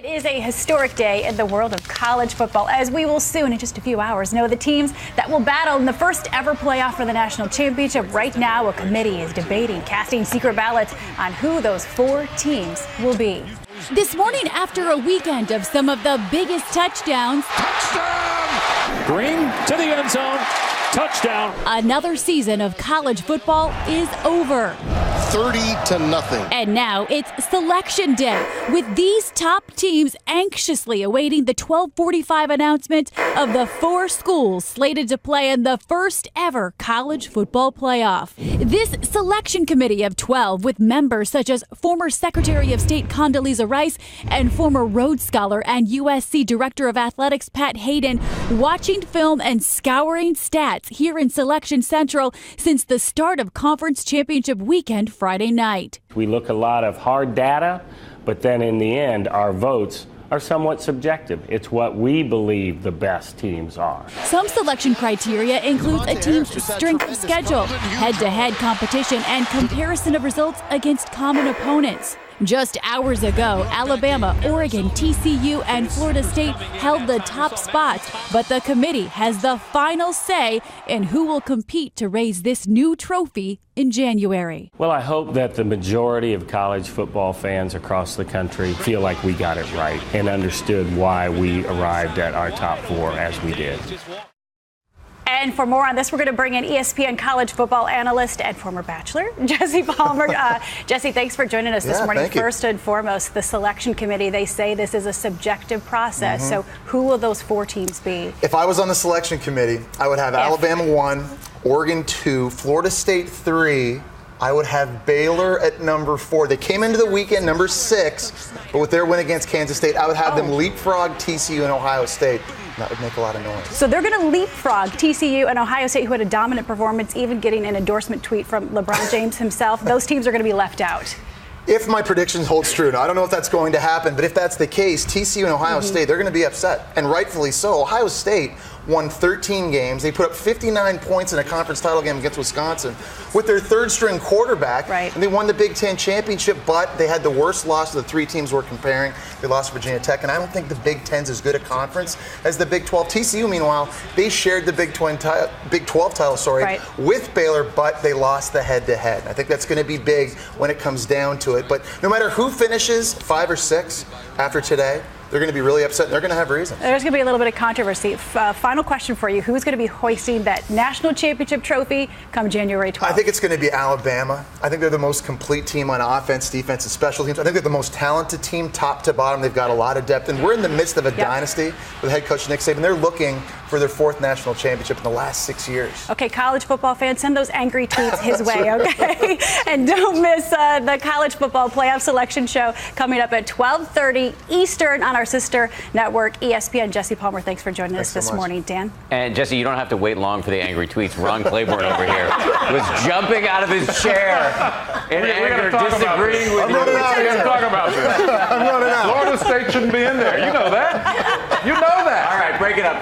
It is a historic day in the world of college football, as we will soon, in just a few hours, know the teams that will battle in the first ever playoff for the national championship. Right now, a committee is debating casting secret ballots on who those 4 teams will be. This morning, after a weekend of some of the biggest touchdowns. Touchdown! Green to the end zone. Touchdown. Another season of college football is over. 30-0. And now it's Selection Day, with these top teams anxiously awaiting the 12:45 announcement of the 4 schools slated to play in the first ever college football playoff. This selection committee of 12, with members such as former Secretary of State Condoleezza Rice and former Rhodes Scholar and USC Director of Athletics Pat Hayden, watching film and scouring stats here in Selection Central since the start of Conference Championship weekend Friday night. We look a lot of hard data, but then in the end, our votes are somewhat subjective. It's what we believe the best teams are. Some selection criteria includes a team's strength of schedule, head-to-head competition, and comparison of results against common opponents. Just hours ago, Alabama, Oregon, TCU, and Florida State held the top spots, but the committee has the final say in who will compete to raise this new trophy in January. Well, I hope that the majority of college football fans across the country feel like we got it right and understood why we arrived at our top 4 as we did. And for more on this, we're going to bring in ESPN college football analyst and former Bachelor, Jesse Palmer. Jesse, thanks for joining us this morning. First and foremost, the selection committee, they say this is a subjective process. So who will those 4 teams be? If I was on the selection committee, I would have Alabama 1, Oregon 2, Florida State 3. I would have Baylor at number 4. They came into the weekend number 6, but with their win against Kansas State, I would have them leapfrog TCU and Ohio State. That would make a lot of noise. So they're going to leapfrog TCU and Ohio State, who had a dominant performance, even getting an endorsement tweet from LeBron James himself. Those teams are going to be left out. If my predictions hold true, now I don't know if that's going to happen, but if that's the case, TCU and Ohio State, they're going to be upset, and rightfully so. Ohio State won 13 games. They put up 59 points in a conference title game against Wisconsin with their third-string quarterback, and they won the Big Ten championship, but they had the worst loss of the 3 teams we're comparing. They lost to Virginia Tech, and I don't think the Big Ten's as good a conference as the Big 12. TCU, meanwhile, they shared the Big 12 title, with Baylor, but they lost the head-to-head. I think that's going to be big when it comes down to it. But no matter who finishes 5 or 6 after today, they're going to be really upset, and they're going to have reasons. There's going to be a little bit of controversy. Final question for you. Who's going to be hoisting that national championship trophy come January 12th? I think it's going to be Alabama. I think they're the most complete team on offense, defense, and special teams. I think they're the most talented team, top to bottom. They've got a lot of depth, and we're in the midst of a dynasty with head coach Nick Saban. They're looking for their 4th national championship in the last 6 years. Okay, college football fans, send those angry tweets his way, okay? And don't miss the college football playoff selection show coming up at 12:30 Eastern on our sister network, ESPN. Jesse Palmer, thanks for joining us this morning. Dan? And Jesse, you don't have to wait long for the angry tweets. Ron Claiborne over here was jumping out of his chair in anger, disagreeing with you. I'm running out. We got to talk about this. I'm running out. Florida State shouldn't be in there. You know that. You know that. All right, break it up.